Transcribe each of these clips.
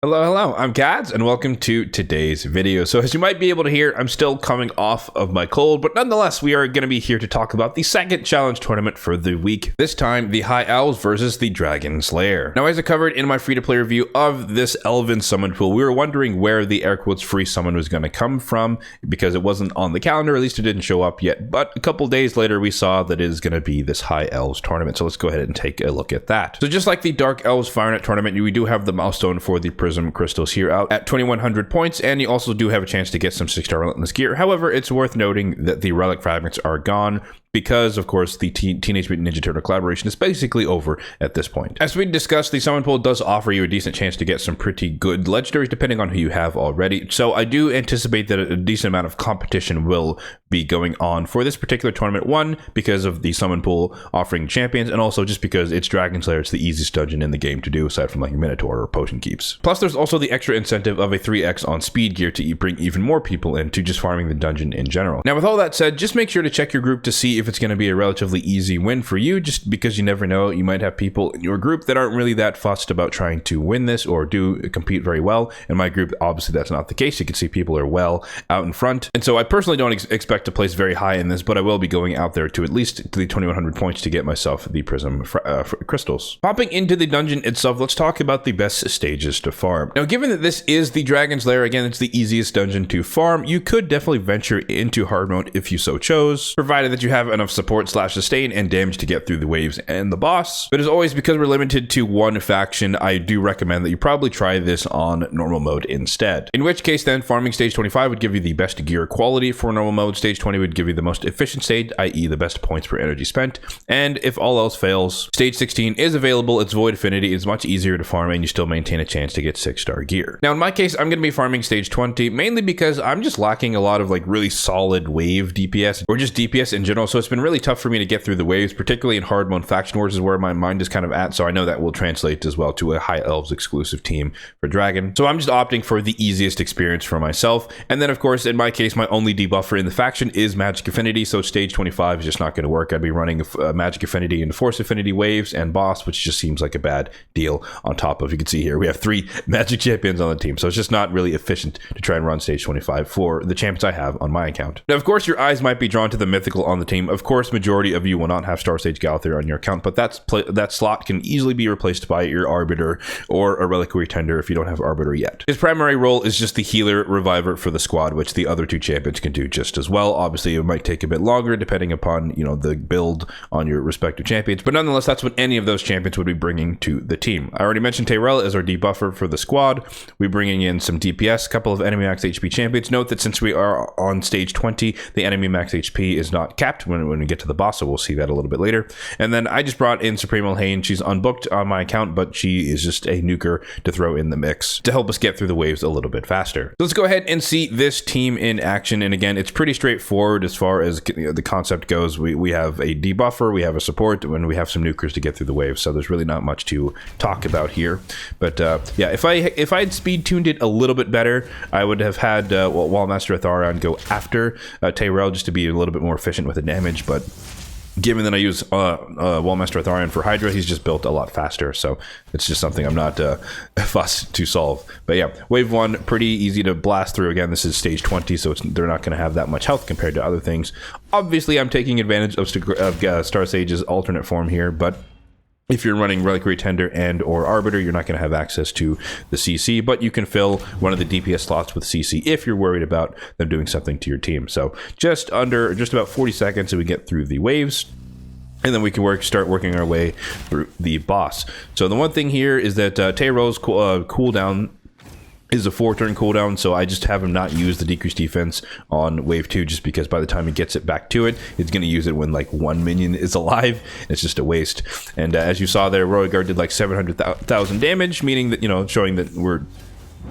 Hello, I'm Kads, and welcome to today's video. So as you might be able to hear, I'm still coming off of my cold, but nonetheless, we are going to be here to talk about the second challenge tournament for the week. This time, the High Elves versus the Dragon's Lair. Now, as I covered in my free-to-play review of this Elven summon pool, we were wondering where the air quotes free summon was going to come from, because it wasn't on the calendar, at least it didn't show up yet, but a couple days later, we saw that it is going to be this High Elves tournament, so let's go ahead and take a look at that. So just like the Dark Elves Firenet tournament, we do have the milestone for the Prism Crystals here out at 2100 points, and you also do have a chance to get some 6-star Relentless gear. However, it's worth noting that the relic fragments are gone because, of course, the Teenage Mutant Ninja Turtle collaboration is basically over at this point. As we discussed, the summon pool does offer you a decent chance to get some pretty good legendaries depending on who you have already, so I do anticipate that a decent amount of competition will be going on for this particular tournament. One, because of the summon pool offering champions, and also just because it's Dragon's Lair, it's the easiest dungeon in the game to do aside from like a Minotaur or Potion Keeps. Plus, there's also the extra incentive of a 3x on speed gear to bring even more people into just farming the dungeon in general. Now, with all that said, just make sure to check your group to see if it's going to be a relatively easy win for you, just because you never know, you might have people in your group that aren't really that fussed about trying to win this or do compete very well. In my group, obviously that's not the case. You can see people are well out in front, and so I personally don't expect to place very high in this, but I will be going out there to at least to the 2100 points to get myself the Prism Crystals. Popping into the dungeon itself, let's talk about the best stages to farm. Now, given that this is the Dragon's Lair, again, it's the easiest dungeon to farm, you could definitely venture into hard mode if you so chose, provided that you have enough support / sustain and damage to get through the waves and the boss. But as always, because we're limited to one faction, I do recommend that you probably try this on normal mode instead. In which case then, farming stage 25 would give you the best gear quality for normal mode, stage 20 would give you the most efficient stage, i.e. the best points per energy spent, and if all else fails, stage 16 is available, it's Void Affinity, it's much easier to farm, and you still maintain a chance to get 6-star gear. Now in my case, I'm going to be farming stage 20, mainly because I'm just lacking a lot of like really solid wave DPS, or just DPS in general, so it's been really tough for me to get through the waves, particularly in hard mode. Faction Wars is where my mind is kind of at, so I know that will translate as well to a High Elves exclusive team for Dragon. So I'm just opting for the easiest experience for myself, and then of course in my case my only debuffer in the faction is Magic Affinity, so stage 25 is just not going to work. I'd be running Magic Affinity and Force Affinity waves and boss, which just seems like a bad deal. On top of, you can see here, we have 3 Magic champions on the team, so it's just not really efficient to try and run stage 25 for the champions I have on my account. Now of course your eyes might be drawn to the mythical on the team. Of course majority of you will not have Star Sage Galathir on your account, but that slot can easily be replaced by your Arbiter or a Reliquary Tender if you don't have Arbiter yet. His primary role is just the healer reviver for the squad, which the other 2 champions can do just as well. Obviously it might take a bit longer depending upon, you know, the build on your respective champions, but nonetheless that's what any of those champions would be bringing to the team. I already mentioned Tyrell as our debuffer for the squad. We're bringing in some DPS, a couple of enemy max HP champions. Note that since we are on stage 20, the enemy max HP is not capped when we get to the boss, so we'll see that a little bit later. And then I just brought in Supreme Elhain. She's unbooked on my account, but she is just a nuker to throw in the mix to help us get through the waves a little bit faster. So let's go ahead and see this team in action. And again, it's pretty straightforward as far as the concept goes. We have a debuffer, we have a support, and we have some nukers to get through the waves. So there's really not much to talk about here. But yeah, if I had speed tuned it a little bit better, I would have had Wallmaster Atharion go after Tyrell just to be a little bit more efficient with the damage. But given that I use Wallmaster Atharion for Hydra, he's just built a lot faster, so it's just something I'm not fussed to solve. But yeah, wave 1, pretty easy to blast through. Again, this is stage 20, so they're not going to have that much health compared to other things. Obviously, I'm taking advantage of Star Sage's alternate form here, but if you're running Reliquary Tender and or Arbiter, you're not going to have access to the CC, but you can fill one of the DPS slots with CC if you're worried about them doing something to your team. So just about 40 seconds and we get through the waves, and then we can start working our way through the boss. So the one thing here is that Tyrell's cooldown is a 4-turn cooldown, so I just have him not use the decreased defense on wave 2, just because by the time he gets it back to it, it's going to use it when like 1 minion is alive. It's just a waste. And as you saw there, Royguard did like 700,000 damage, meaning that, you know, showing that we're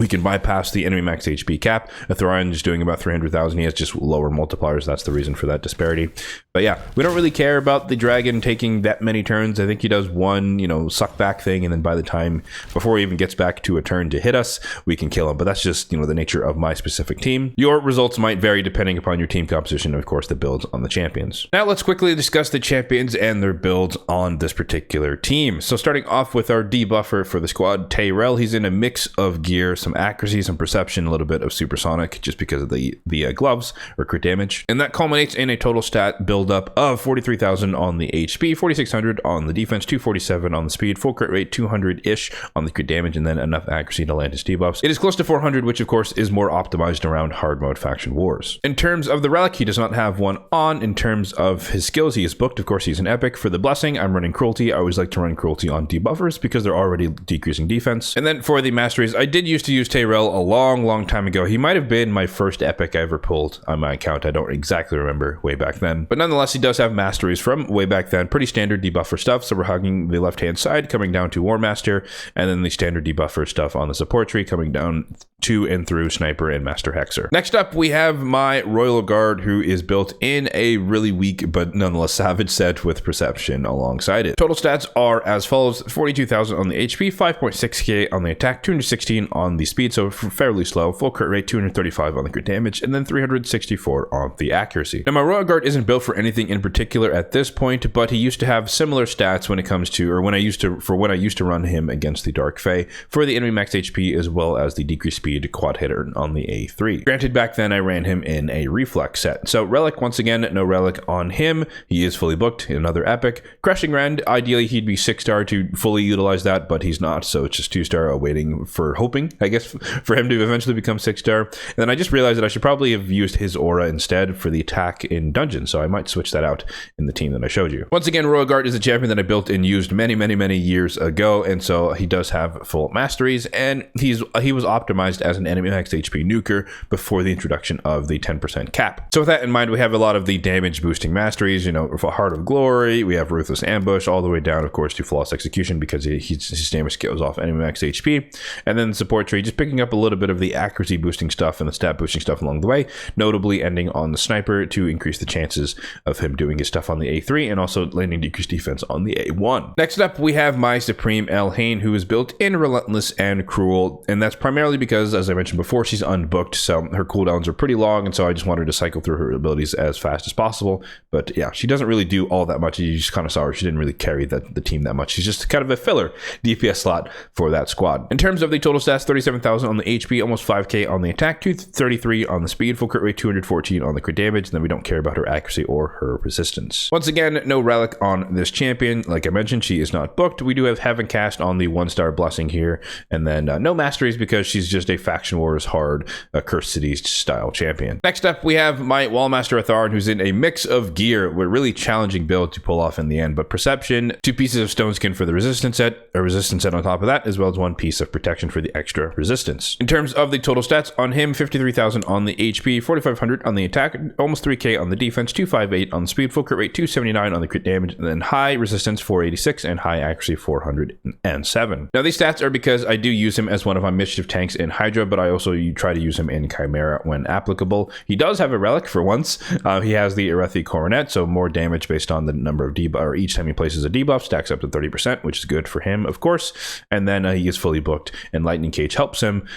We can bypass the enemy max HP cap. Athorion is doing about 300,000. He has just lower multipliers. That's the reason for that disparity. But yeah, we don't really care about the dragon taking that many turns. I think he does one, suck back thing, and then by the time, before he even gets back to a turn to hit us, we can kill him. But that's just, the nature of my specific team. Your results might vary depending upon your team composition and, of course, the builds on the champions. Now, let's quickly discuss the champions and their builds on this particular team. So starting off with our debuffer for the squad, Tyrell. He's in a mix of gear, some accuracy, some perception, a little bit of supersonic, just because of the gloves or crit damage. And that culminates in a total stat build up of 43,000 on the HP, 4,600 on the defense, 247 on the speed, full crit rate 200-ish on the crit damage, and then enough accuracy to land his debuffs. It is close to 400, which of course is more optimized around hard mode faction wars. In terms of the relic, he does not have one on. In terms of his skills, he is booked. Of course, he's an epic. For the blessing, I'm running cruelty. I always like to run cruelty on debuffers because they're already decreasing defense. And then for the masteries, I did used to use Tyrell a long time ago. He might have been my first epic I ever pulled on my account. I don't exactly remember way back then, but nonetheless, he does have masteries from way back then. Pretty standard debuffer stuff. So we're hugging the left hand side, coming down to War Master, and then the standard debuffer stuff on the support tree, coming down to and through Sniper and Master Hexer. Next up, we have my Royal Guard, who is built in a really weak but nonetheless savage set with perception alongside it. Total stats are as follows: 42,000 on the HP, 5.6k on the attack, 216 on the speed, so fairly slow, full crit rate, 235 on the crit damage, and then 364 on the accuracy. Now, my Royal Guard isn't built for anything in particular at this point, but he used to have similar stats when it comes to, or when I used to run him against the Dark Fae for the enemy max HP as well as the decreased speed quad hitter on the A3. Granted, back then I ran him in a reflex set. So relic, once again, no relic on him. He is fully booked. Another epic. Crushing Rend, ideally he'd be 6-star to fully utilize that, but he's not, so it's just 2-star, waiting for, hoping, I guess, for him to eventually become 6-star. And then I just realized that I should probably have used his aura instead for the attack in dungeon, so I might switch that out in the team that I showed you. Once again, Royal Guard is a champion that I built and used many years ago, and so he does have full masteries, and he was optimized as an enemy max HP nuker before the introduction of the 10% cap. So with that in mind, we have a lot of the damage boosting masteries, for Heart of Glory, we have Ruthless Ambush, all the way down, of course, to Flawless Execution, because his damage scales off enemy max HP. And then the support tree, just picking up a little bit of the accuracy boosting stuff and the stat boosting stuff along the way, notably ending on the Sniper to increase the chances of him doing his stuff on the A3 and also landing decreased defense on the A1. Next up, we have my Supreme Elhain, who is built in Relentless and Cruel, and that's primarily because, as I mentioned before, she's unbooked, so her cooldowns are pretty long, and so I just wanted to cycle through her abilities as fast as possible. But yeah, she doesn't really do all that much. You just kind of saw her. She didn't really carry the team that much. She's just kind of a filler DPS slot for that squad. In terms of the total stats, 37,000 on the HP, almost 5k on the attack, 233 on the speed, full crit rate, 214 on the crit damage, and then we don't care about her accuracy or her resistance. Once again, no relic on this champion. Like I mentioned, she is not booked. We do have Heaven Cast on the 1-star blessing here, and then no masteries because she's just a Faction Wars hard Cursed Cities style champion. Next up, we have my Wallmaster Atharion, who's in a mix of gear, with a really challenging build to pull off in the end, but perception, 2 pieces of stone skin for the resistance set, a resistance set on top of that, as well as 1 piece of protection for the extra resistance. In terms of the total stats on him, 53,000 on the HP, 4,500 on the attack, almost 3k on the defense, 258 on the speed, full crit rate, 279 on the crit damage, and then high resistance 486 and high accuracy 407. Now these stats are because I do use him as one of my mischief tanks in Hydra, but I also try to use him in Chimera when applicable. He does have a relic for once. He has the Erethi Coronet, so more damage based on the number of debuff, or each time he places a debuff, stacks up to 30%, which is good for him, of course. And then he is fully booked, and Lightning Cage helps him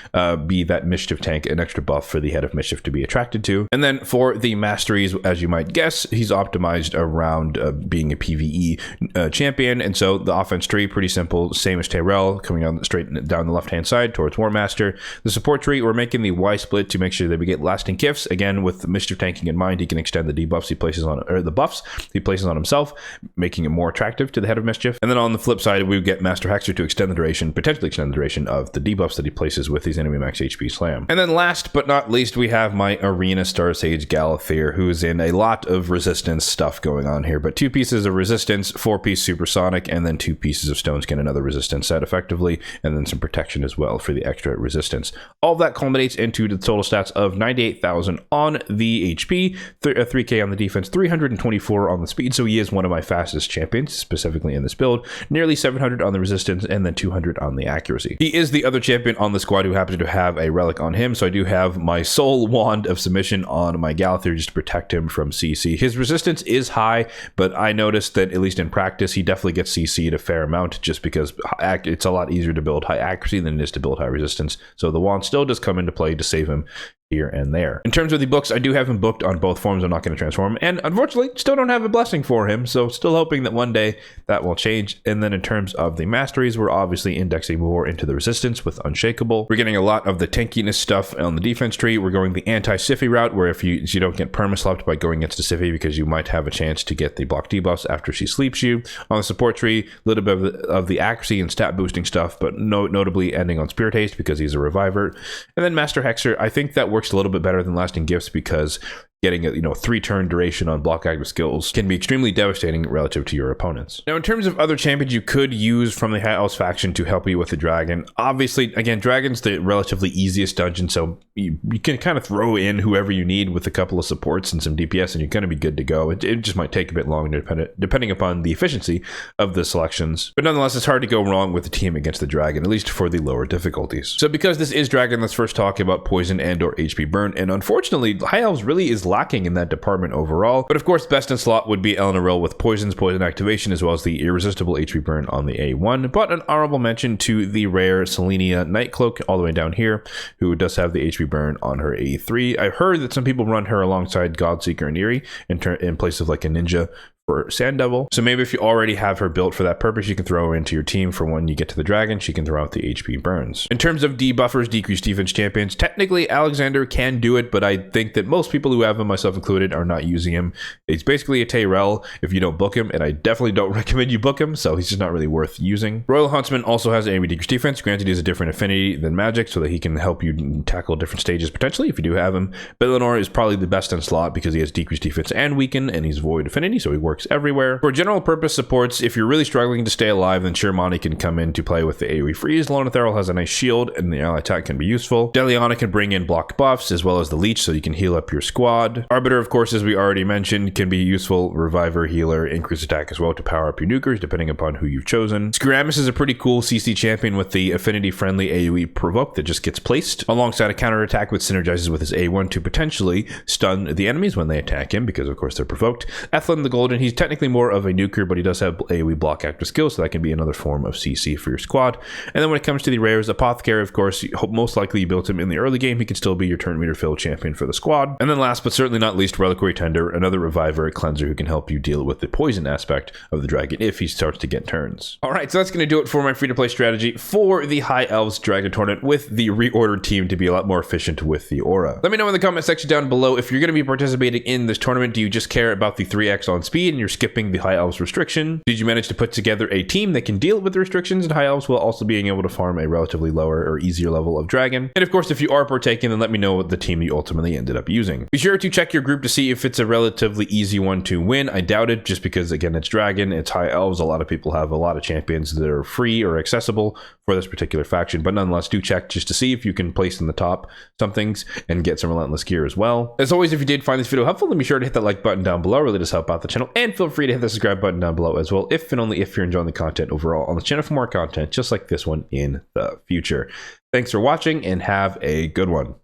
be that mischief tank, an extra buff for the Head of Mischief to be attracted to. And then for the masteries, as you might guess, he's optimized around being a PvE champion, and so the offense tree, pretty simple, same as Tyrell, coming on straight down the left-hand side towards War Master. The support tree, we're making the Y split to make sure that we get lasting gifts. Again, with the mischief tanking in mind, he can extend the debuffs he places on, or the buffs he places on himself, making it more attractive to the Head of Mischief. And then on the flip side, we get Master Hexer to extend the duration, potentially extend the duration of the debuffs that he places with these enemy max HP slam. And then last but not least, we have my Arena Star Sage Galathir, who is in a lot of resistance stuff going on here, but 2 pieces of resistance, 4-piece supersonic, and then 2 pieces of stone skin, another resistance set effectively, and then some protection as well for the extra resistance. All of that culminates into the total stats of 98,000 on the HP, 3k on the defense, 324 on the speed, so he is one of my fastest champions, specifically in this build, nearly 700 on the resistance, and then 200 on the accuracy. He is the other champion on the squad who happens to have a relic on him, so I do have my Soul Wand of Submission on my Galathir just to protect him from CC. His resistance is high, but I noticed that at least in practice, he definitely gets CC'd a fair amount just because it's a lot easier to build high accuracy than it is to build high resistance. So the wand still does come into play to save him here and there. In terms of the books, I do have him booked on both forms. I'm not going to transform him, and unfortunately still don't have a blessing for him, so still hoping that one day that will change. And then in terms of the masteries, we're obviously indexing more into the resistance with Unshakable. We're getting a lot of the tankiness stuff on the defense tree. We're going the anti-Siffy route, where if you don't get perma-slept by going against a Siffy, because you might have a chance to get the block debuffs after she sleeps you. On the support tree, a little bit of the accuracy and stat boosting stuff, but notably ending on Spirit Haste because he's a reviver. And then Master Hexer, I think that works a little bit better than Lasting Gifts because getting a 3-turn duration on block active skills can be extremely devastating relative to your opponents. Now, in terms of other champions you could use from the High Elves faction to help you with the dragon, obviously, again, dragon's the relatively easiest dungeon, so you can kind of throw in whoever you need with a couple of supports and some DPS, and you're going to be good to go. It just might take a bit longer depending upon the efficiency of the selections, but nonetheless, it's hard to go wrong with the team against the dragon, at least for the lower difficulties. So because this is dragon, let's first talk about poison and or HP burn, and unfortunately, High Elves really is lacking in that department overall. But of course, best in slot would be Eleanor Rill with poison activation, as well as the irresistible HP burn on the A1. But an honorable mention to the rare Selenia Nightcloak all the way down here, who does have the HP burn on her A3. I've heard that some people run her alongside Godseeker and Eerie in place of like a ninja for Sand Devil. So maybe if you already have her built for that purpose, you can throw her into your team for when you get to the dragon. She can throw out the HP burns. In terms of debuffers, decreased defense champions, technically Alexander can do it, but I think that most people who have him, myself included, are not using him. It's basically a Tayrell if you don't book him, and I definitely don't recommend you book him, so he's just not really worth using. Royal Huntsman also has AoE decreased defense. Granted, he has a different affinity than magic, so that he can help you tackle different stages potentially if you do have him. But Eleanor is probably the best in slot because he has decreased defense and weaken, and he's void affinity, so he works everywhere. For general purpose supports, if you're really struggling to stay alive, then Shirmani can come in to play with the AoE freeze. Lonatheral has a nice shield, and the ally attack can be useful. Deliana can bring in block buffs, as well as the leech, so you can heal up your squad. Arbiter, of course, as we already mentioned, can be useful reviver, healer, increase attack as well to power up your nukers, depending upon who you've chosen. Skiramis is a pretty cool CC champion with the affinity-friendly AoE provoke that just gets placed, alongside a counter attack which synergizes with his A1 to potentially stun the enemies when they attack him, because of course they're provoked. Ethlin the Golden, he's technically more of a nuker, but he does have AoE block active skills, so that can be another form of CC for your squad. And then when it comes to the rares, Apothecary, of course, most likely you built him in the early game. He can still be your turn meter fill champion for the squad. And then last but certainly not least, Reliquary Tender, another reviver, cleanser who can help you deal with the poison aspect of the dragon if he starts to get turns. All right, so that's going to do it for my free-to-play strategy for the High Elves Dragon Tournament with the reordered team to be a lot more efficient with the aura. Let me know in the comment section down below if you're going to be participating in this tournament. Do you just care about the 3x on speed and you're skipping the High Elves restriction? Did you manage to put together a team that can deal with the restrictions and High Elves while also being able to farm a relatively lower or easier level of dragon? And of course, if you are partaking, then let me know what the team you ultimately ended up using. Be sure to check your group to see if it's a relatively easy one to win. I doubt it, just because again, it's dragon, it's High Elves. A lot of people have a lot of champions that are free or accessible for this particular faction, but nonetheless, do check just to see if you can place in the top some things and get some relentless gear as well. As always, if you did find this video helpful, then be sure to hit that like button down below. Really does help out the channel, and feel free to hit the subscribe button down below as well, if and only if you're enjoying the content overall on the channel for more content just like this one in the future. Thanks for watching and have a good one.